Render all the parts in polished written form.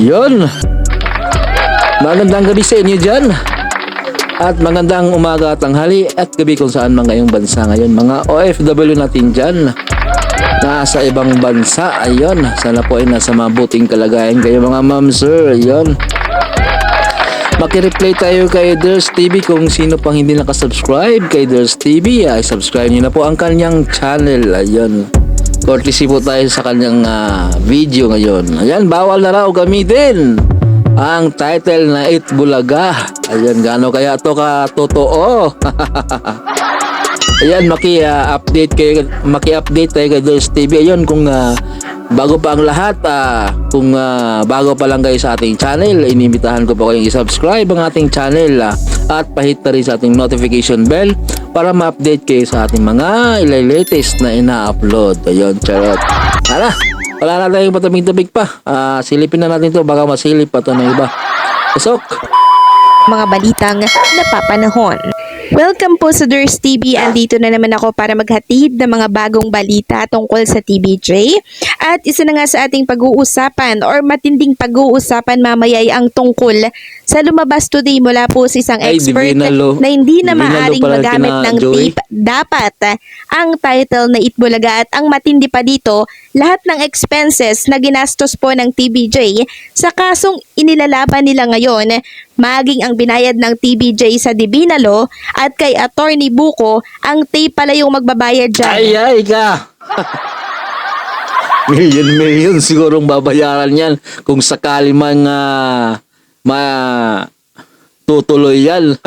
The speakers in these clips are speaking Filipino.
Yun. Magandang gabi sa inyo dyan. At magandang umaga, tanghali at gabi kung saan man ngayong bansa ngayon. Mga OFW natin dyan. Nasa ibang bansa. Ayun. Sana po ay nasa mabuting kalagayan kayo mga ma'am sir. Ayun. Makireplay tayo kay Ders TV. Kung sino pang hindi nakasubscribe kay Ders TV, ay subscribe nyo na po ang kanyang channel. Ayun. Courtesy po tayo sa kanyang video ngayon. Ayan, bawal na raw gamitin ang title na Itbulaga. Ayan, gaano kaya ito ka-totoo? Ayan, maki-update tayo kay Ders TV. Ayun, kung bago pa ang lahat, kung bago pa lang kayo sa ating channel, inimbitahan ko po kayong i-subscribe ang ating channel at pahit na rin sa ating notification bell para ma-update kayo sa ating mga latest na ina-upload. Ayun, charot. Hala, wala na tayong patabing-tabig pa. Silipin na natin to, baka masilip pa to ng iba. Pasok! Mga balitang napapanahon. Welcome po sa Ders TV. Andito na naman ako para maghatid ng mga bagong balita tungkol sa TVJ. At isa na nga sa ating pag-uusapan or matinding pag-uusapan mamaya ay ang tungkol sa lumabas today mula po sa isang expert na hindi na maaring magamit ng tape. Dapat ang title na Itbulaga, at ang matindi pa dito, lahat ng expenses na ginastos po ng TVJ sa kasong inilalaban nila ngayon, maging ang binayad ng TVJ sa Divina Law at kay Attorney Buko, ang tape pala yung magbabayad dyan. Ay ka! Million sigurong babayaran yan kung sakali man tutuloy yan.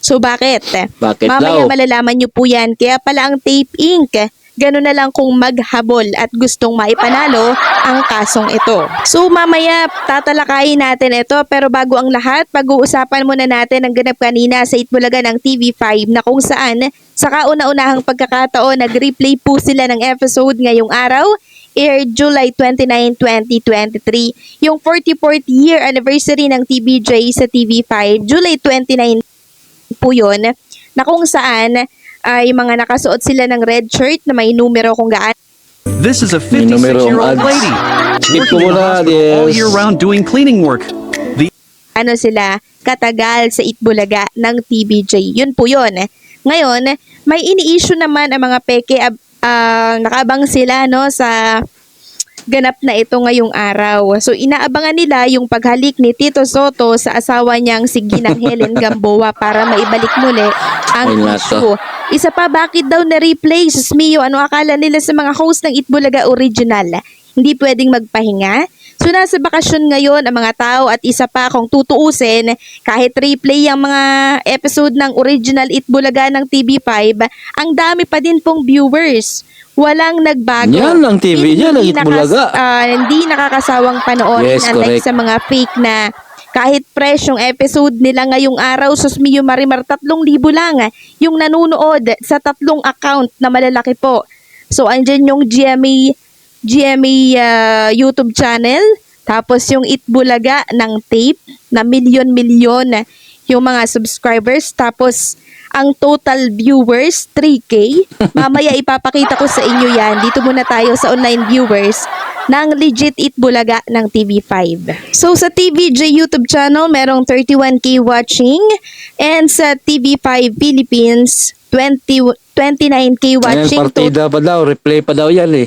So bakit? Bakit Mamaya daw? malalaman nyo po yan. Kaya pala ang Tape Inc. Ganun na lang kung maghabol at gustong maipanalo ang kasong ito. So mamaya tatalakayin natin ito, pero bago ang lahat, pag-uusapan muna natin ang ganap kanina sa Itbulaga ng TV5 na kung saan sa kauna-unahang pagkakataon nag-replay po sila ng episode ngayong araw, aired July 29, 2023. Yung 44th year anniversary ng TVJ sa TV5, July 29 po yun, na kung saan ay mga nakasuot sila ng red shirt na may numero kung gaano. This is a numerong 56-year-old ads. lady Skip ko working in the muna, hospital all yes. year round doing cleaning work. Ano sila katagal sa Itbulaga ng TVJ. Yun po yun. Ngayon, may ini-issue naman ang mga peke, nakaabang sila no sa ganap na ito ngayong araw. So inaabangan nila yung paghalik ni Tito Soto sa asawa niyang si Ginang Helen Gamboa para maibalik muli ang Ay, nato. issue. Isa pa, bakit daw na-replay? Sus Mio, ano akala nila sa mga host ng Itbulaga original? Hindi pwedeng magpahinga? So nasa bakasyon ngayon ang mga tao, at isa pa kung tutuusin, kahit replay ang mga episode ng original Itbulaga ng TV5, ang dami pa din pong viewers. Walang nagbago. Yan ang TV niya, ng Itbulaga. Hindi nakakasawang panoorin, Yes, unlike correct. sa mga fake na kahit fresh yung episode nila ngayong araw, sus Mio Marimar, 3,000 lang yung nanunood sa 3 account na malalaki po. So andyan yung GMA YouTube channel, tapos yung Itbulaga ng tape na milyon-milyon yung mga subscribers, tapos ang total viewers 3K. Mamaya ipapakita ko sa inyo yan. Dito muna tayo sa online viewers ng legit Itbulaga ng TV5. So sa TVJ YouTube channel, merong 31K watching, and sa TV5 Philippines, 29K Ayan, watching. partida pa daw, replay pa daw yan eh.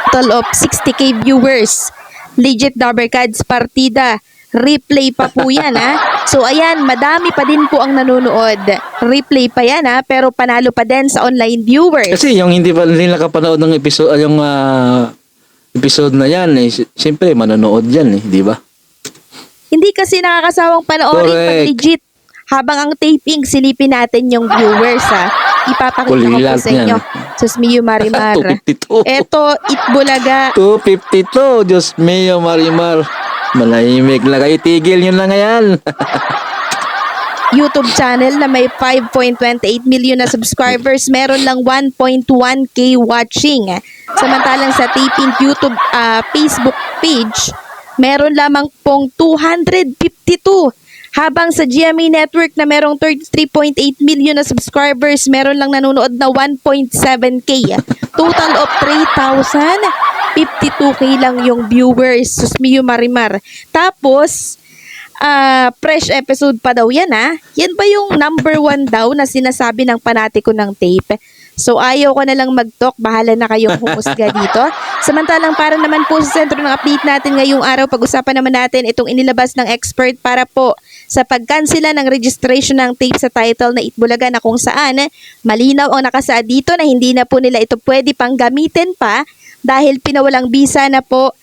Total of 60K viewers. Legit Dabarkads partida. Replay pa po yan So ayan, madami pa din po ang nanonood. Replay pa yan pero panalo pa din sa online viewers. Kasi yung hindi pa nila nakapanood ng episode, yung episode na yan eh, siyempre manonood yan eh, di ba? Hindi kasi nakakasawang panoorin pag Correct. legit. Habang ang taping, silipin natin yung viewers Ipapakita ko po Kulilat sa inyo. Sus Mio Marimar. 252. Eto, Itbulaga. 252, Diyos mio Marimar. Malahimik na kayo, tigil nyo na ngayon. YouTube channel na may 5.28 million na subscribers, meron lang 1.1K watching. Samantalang sa taping YouTube Facebook page, meron lamang pong 252. Habang sa GMA Network na merong 33.8 million na subscribers, meron lang nanonood na 1.7K. Total of 3,000 52K lang yung viewers. Sus Mio Marimar. Tapos, fresh episode pa daw yan Yan ba yung number 1 daw na sinasabi ng panatiko ng tape? So ayaw ko na lang mag-talk, bahala na kayong humusga dito. Samantalang para naman po sa sentro ng update natin ngayong araw, pag-usapan naman natin itong inilabas ng expert para po sa pagkansela ng registration ng tape sa title na Itbulaga, na kung saan malinaw ang nakasaad dito na hindi na po nila ito pwede pang gamitin pa dahil pinawalang bisa na po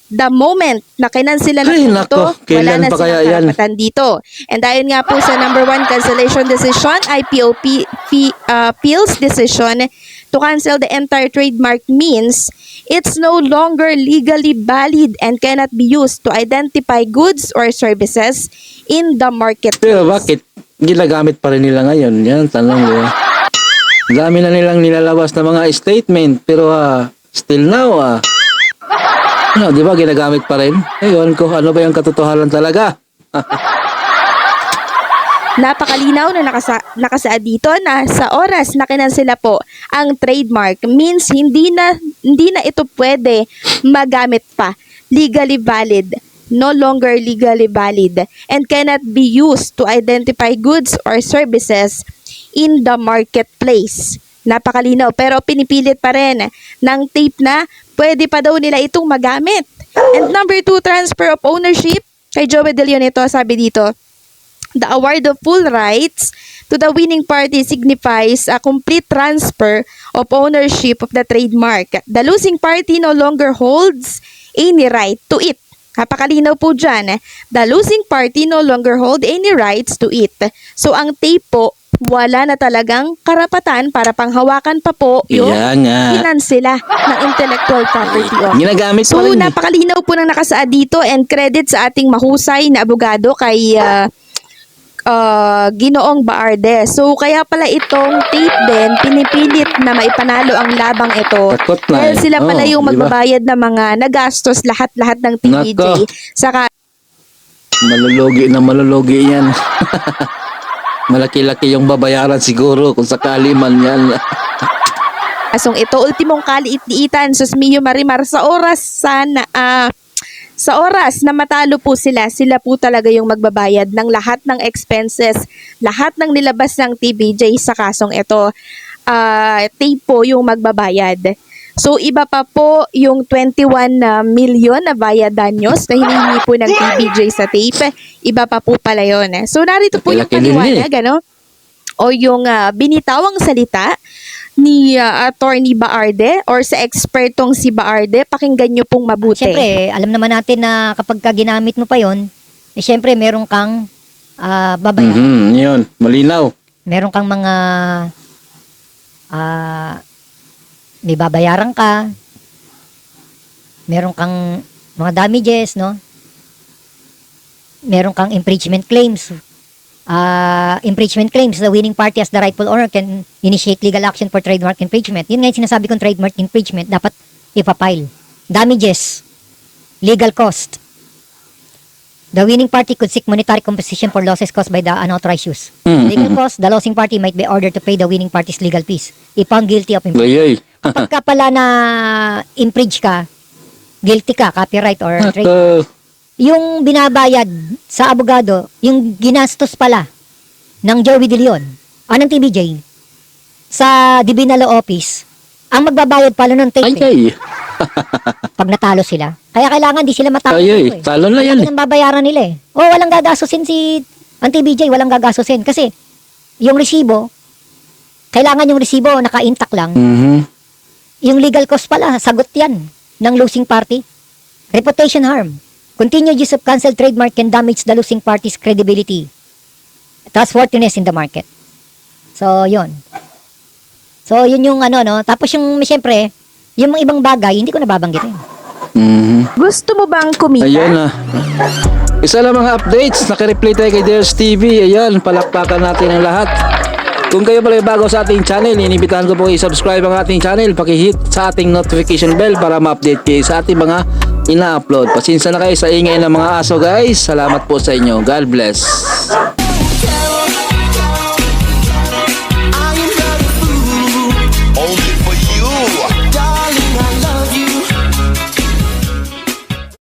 the moment na kinansela na Ay, po nako, ito, wala kailan na pa silang kaya yan? karapatan dito. And ayon nga po sa number 1 cancellation decision, IPOP Appeals decision to cancel the entire trademark means it's no longer legally valid and cannot be used to identify goods or services in the marketplace. Pero bakit ginagamit pa rin nila ngayon? Yan, tanong ko. Dami na nilang nilalabas na mga statement, pero still now, di ba ginagamit pa rin? Ewan ko, ano ba yung katotohanan talaga? Napakalinaw na nakasaad dito na sa oras na kinansela po ang trademark means hindi na ito pwede magamit pa. Legally valid, no longer legally valid, and cannot be used to identify goods or services in the marketplace. Napakalinaw, pero pinipilit pa rin ng tape na pwede pa daw nila itong magamit. And number 2, transfer of ownership. Kay Joey De Leon ito, sabi dito, the award of full rights to the winning party signifies a complete transfer of ownership of the trademark. The losing party no longer holds any right to it. Napakalinaw po dyan. The losing party no longer hold any rights to it. So, ang tape po, wala na talagang karapatan para panghawakan pa po yung Yan nga. finansila ng intellectual property owner. Ginagamit pa So, rin. napakalinaw po ng nakasaad dito, and credit sa ating mahusay na abogado kay Ginoong Baarde. So, kaya pala itong tape din, pinipilit na maipanalo ang labang ito. Takot na Dahil sila pala Oo, yung di ba? magbabayad ng mga nagastos lahat-lahat ng TVJ. Nako. Saka Malulugi yan. Malaki-laki yung babayaran siguro kung sakali man yan. asong ito, ultimong kaliit-liitan, sus Mio Marimar, sa oras na matalo po sila po talaga yung magbabayad ng lahat ng expenses, lahat ng nilabas ng TVJ sa kasong ito. Tape po yung magbabayad. So, iba pa po yung 21 million na bayad danyos na hinihingi po ng TVJ sa tape. Iba pa po pala yun. So, narito po yung Laki din paliwanag, o yung binitawang salita ni Attorney Baarde or sa ekspertong si Baarde. Pakinggan nyo pong mabuti. Siyempre, alam naman natin na kapag ka ginamit mo pa yon, siyempre meron kang babayaran. Yun, malinaw. Meron kang mga may babayaran ka. Meron kang mga damages, no? Meron kang infringement claims. Infringement claims, the winning party as the rightful owner can initiate legal action for trademark infringement. Yun nga yung sinasabi kong trademark infringement, dapat ipapile. Damages, legal cost. The winning party could seek monetary compensation for losses caused by the unauthorized use. Legal cost, the losing party might be ordered to pay the winning party's legal fees if found guilty of infringement. Ayay. Pagka pala na infringe ka, guilty ka, copyright or trade, yung binabayad sa abogado, yung ginastos pala ng Joey De Leon, ng TVJ, sa Divina Law Office, ang magbabayad pala ng tape Ayay. pag natalo sila. Kaya kailangan di sila matalo. Ayay. Talo na yan. Ang babayaran nila O walang gagastusin ang TVJ, walang gagastusin. Kasi yung resibo, kailangan yung resibo naka-intact lang. Yung legal cost pala, sagot yan ng losing party. Reputation harm. Continued use of cancelled trademark can damage the losing party's credibility, trustworthiness in the market. So, yun. So, yun yung no? Tapos yung, siyempre, yung mga ibang bagay, hindi ko nababanggitin. Gusto mo bang kumita? Ayan isa lang mga updates. Naka-replay tayo kay Dears TV. Ayan, palakpakan natin ang lahat. Kung kayo pala bago sa ating channel, inibitahan ko po i-subscribe ang ating channel. Paki-hit sa ating notification bell para ma-update kayo sa ating mga ina-upload. Pasensya na kayo sa ingay ng mga aso guys. Salamat po sa inyo. God bless.